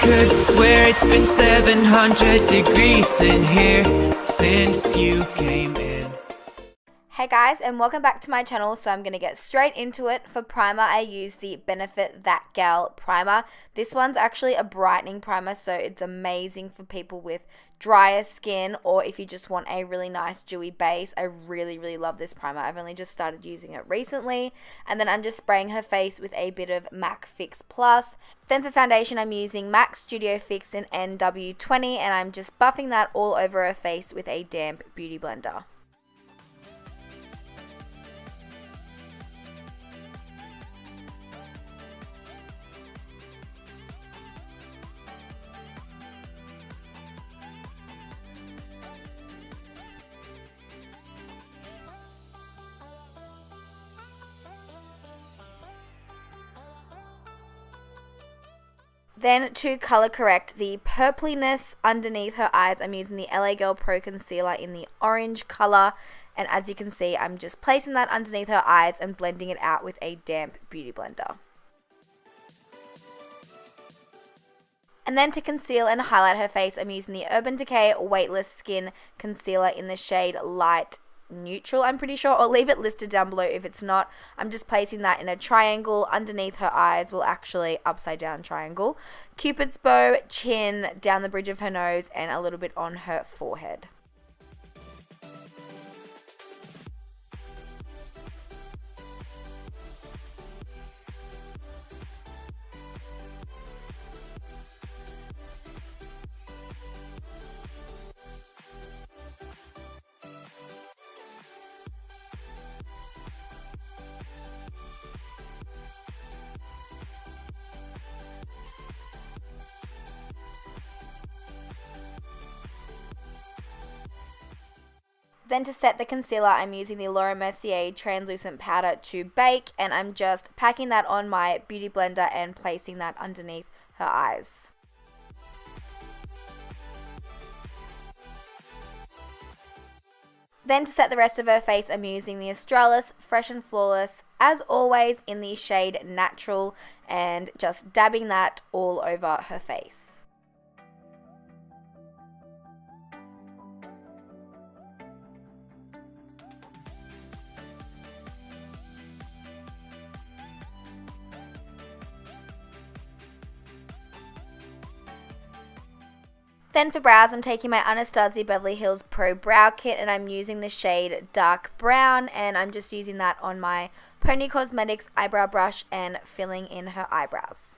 could swear it's been 700 degrees in here since you came in. Hey guys, and welcome back to my channel. So I'm going to get straight into it. For primer, I use the Benefit That Gal primer. This one's actually a brightening primer, so it's amazing for people with drier skin, or if you just want a really nice dewy base. I really love this primer. I've only just started using it recently. And then I'm just spraying her face with a bit of MAC Fix Plus. Then for foundation, I'm using MAC Studio Fix in NW20, and I'm just buffing that all over her face with a damp beauty blender. Then to color correct the purpliness underneath her eyes, I'm using the LA Girl Pro Concealer in the orange color. And as you can see, I'm just placing that underneath her eyes and blending it out with a damp beauty blender. And then to conceal and highlight her face, I'm using the Urban Decay Weightless Skin Concealer in the shade Light Neutral, I'm pretty sure. I'll leave it listed down below if it's not. I'm just placing that in a triangle underneath her eyes, well actually upside down triangle, Cupid's bow, chin, down the bridge of her nose, and a little bit on her forehead. Then to set the concealer, I'm using the Mercier translucent powder to bake, and I'm just packing that on my beauty blender and placing that underneath her eyes. Then to set the rest of her face, I'm using the Australis Fresh and Flawless, as always in the shade Natural, and just dabbing that all over her face. Then for brows, I'm taking my Anastasia Beverly Hills Pro Brow Kit, and I'm using the shade Dark Brown, and I'm just using that on my Pony Cosmetics eyebrow brush and filling in her eyebrows.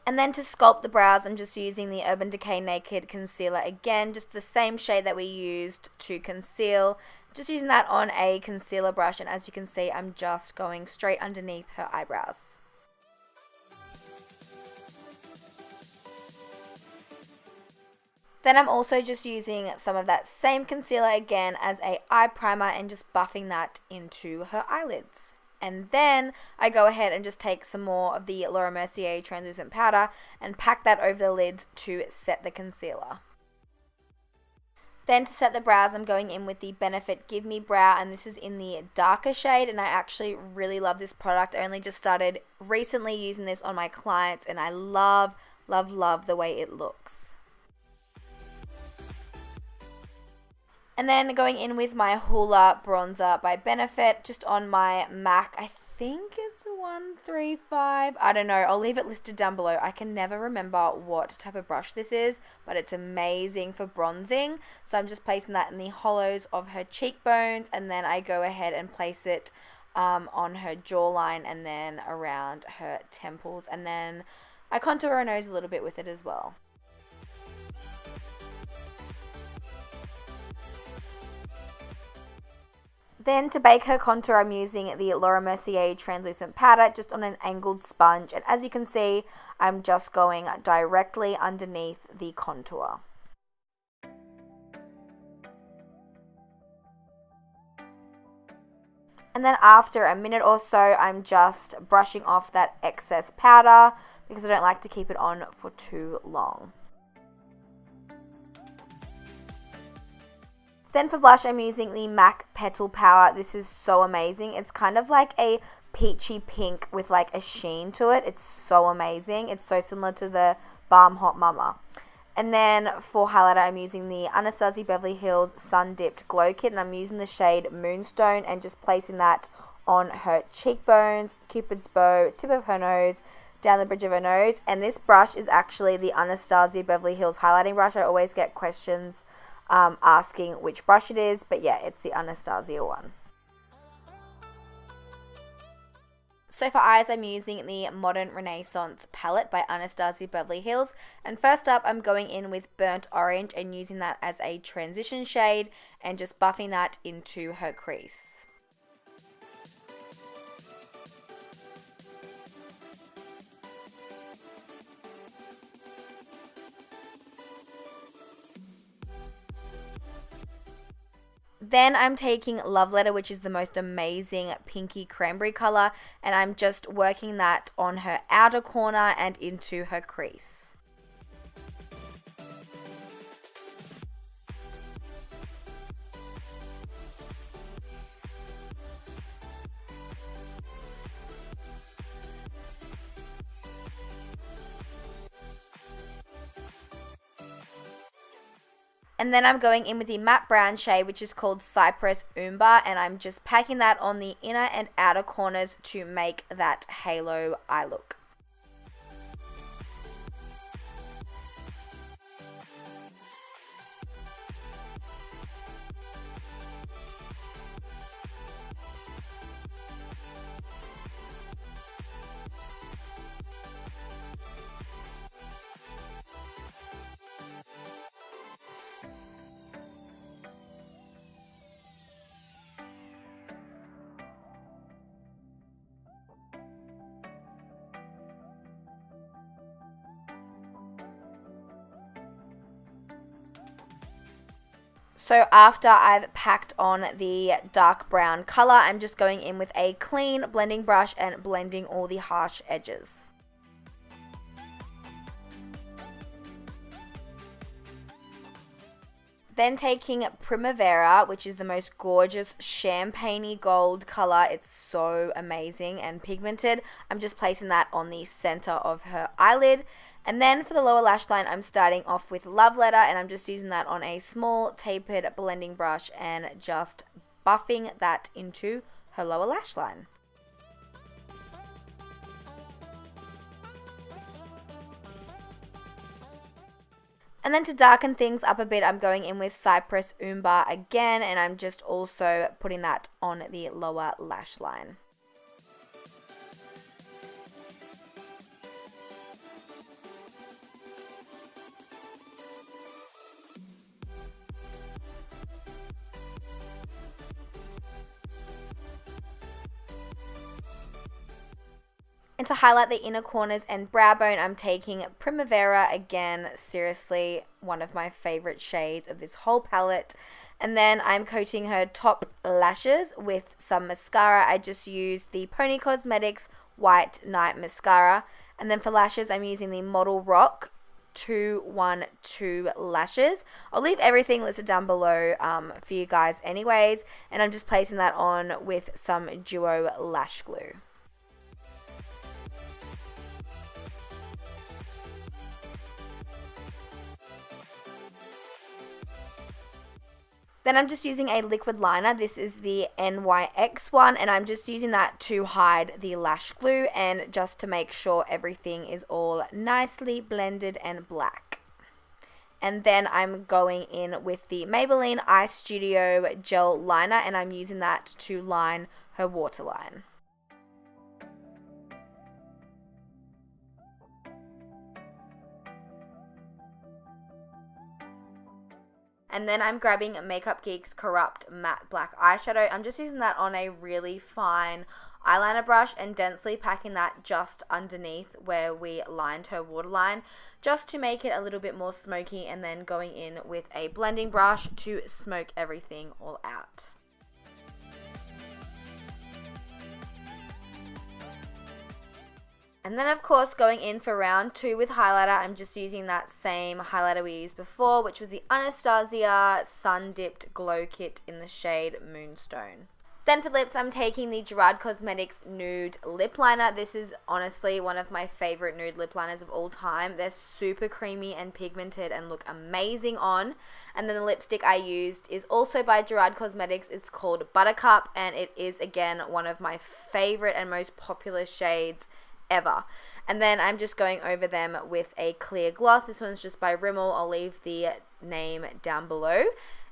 And then to sculpt the brows, I'm just using the Urban Decay Naked Concealer again, just the same shade that we used to conceal. Just using that on a concealer brush, and as you can see, I'm just going straight underneath her eyebrows. Then I'm also just using some of that same concealer again as a eye primer and just buffing that into her eyelids. And then I go ahead and just take some more of the Laura Mercier translucent powder and pack that over the lids to set the concealer. Then to set the brows, I'm going in with the Benefit Give Me Brow, and this is in the darker shade, and I actually really love this product. I only just started recently using this on my clients, and I love the way it looks. And then going in with my Hoola bronzer by Benefit, just on my MAC, I think it's 135. I don't know. I'll leave it listed down below. I can never remember what type of brush this is, but it's amazing for bronzing. So I'm just placing that in the hollows of her cheekbones, and then I go ahead and place it on her jawline and then around her temples, and then I contour her nose a little bit with it as well. Then to bake her contour, I'm using the Laura Mercier translucent powder just on an angled sponge, and as you can see, I'm just going directly underneath the contour. And then after a minute or so, I'm just brushing off that excess powder because I don't like to keep it on for too long. Then for blush, I'm using the MAC Petal Power. This is so amazing. It's kind of like a peachy pink with like a sheen to it. It's so amazing. It's so similar to the Balm Hot Mama. And then for highlighter, I'm using the Anastasia Beverly Hills Sun Dipped Glow Kit, and I'm using the shade Moonstone and just placing that on her cheekbones, Cupid's bow, tip of her nose, down the bridge of her nose. And this brush is actually the Anastasia Beverly Hills highlighting brush. I always get questions asking which brush it is, but yeah, it's the Anastasia one. So for eyes, I'm using the Modern Renaissance palette by Anastasia Beverly Hills. And first up, I'm going in with Burnt Orange and using that as a transition shade and just buffing that into her crease. Then I'm taking Love Letter, which is the most amazing pinky cranberry color, and I'm just working that on her outer corner and into her crease. And then I'm going in with the matte brown shade, which is called Cyprus Umber, and I'm just packing that on the inner and outer corners to make that halo eye look. So after I've packed on the dark brown color, I'm just going in with a clean blending brush and blending all the harsh edges. Then taking Primavera, which is the most gorgeous champagne-y gold color. It's so amazing and pigmented. I'm just placing that on the center of her eyelid. And then for the lower lash line, I'm starting off with Love Letter, and I'm just using that on a small tapered blending brush and just buffing that into her lower lash line. And then to darken things up a bit, I'm going in with Cyprus Umber again, and I'm just also putting that on the lower lash line. And to highlight the inner corners and brow bone, I'm taking Primavera again. Seriously, one of my favorite shades of this whole palette. And then I'm coating her top lashes with some mascara. I just used the Pony Cosmetics White Night Mascara. And then for lashes, I'm using the Model Rock 212 lashes. I'll leave everything listed down below for you guys anyways. And I'm just placing that on with some Duo Lash Glue. Then I'm just using a liquid liner. This is the NYX one, and I'm just using that to hide the lash glue and just to make sure everything is all nicely blended and black. And then I'm going in with the Maybelline Eye Studio Gel Liner, and I'm using that to line her waterline. And then I'm grabbing Makeup Geek's Corrupt Matte Black Eyeshadow. I'm just using that on a really fine eyeliner brush and densely packing that just underneath where we lined her waterline, just to make it a little bit more smoky, and then going in with a blending brush to smoke everything all out. And then of course going in for round 2 with highlighter, I'm just using that same highlighter we used before, which was the Anastasia Sun Dipped Glow Kit in the shade Moonstone. Then for lips, I'm taking the Gerard Cosmetics Nude Lip Liner. This is honestly one of my favorite nude lip liners of all time. They're super creamy and pigmented and look amazing on. And then the lipstick I used is also by Gerard Cosmetics. It's called Buttercup, and it is, again, one of my favorite and most popular shades ever. And then I'm just going over them with a clear gloss. This one's just by Rimmel. I'll leave the name down below.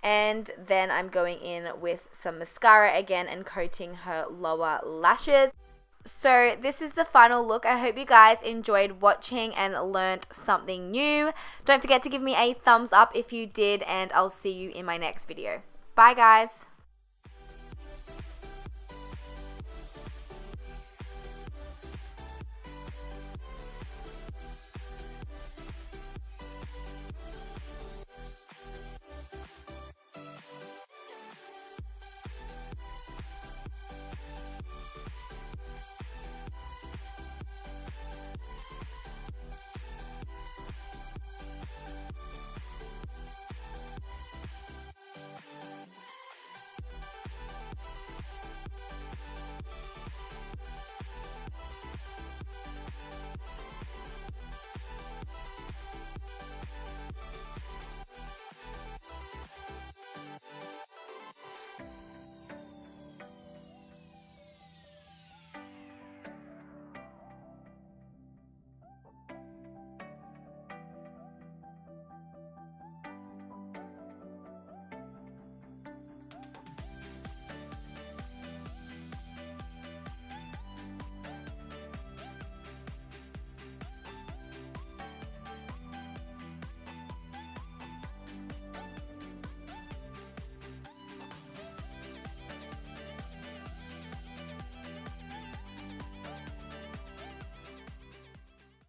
And then I'm going in with some mascara again and coating her lower lashes. So this is the final look. I hope you guys enjoyed watching and learnt something new. Don't forget to give me a thumbs up if you did, and I'll see you in my next video. Bye guys.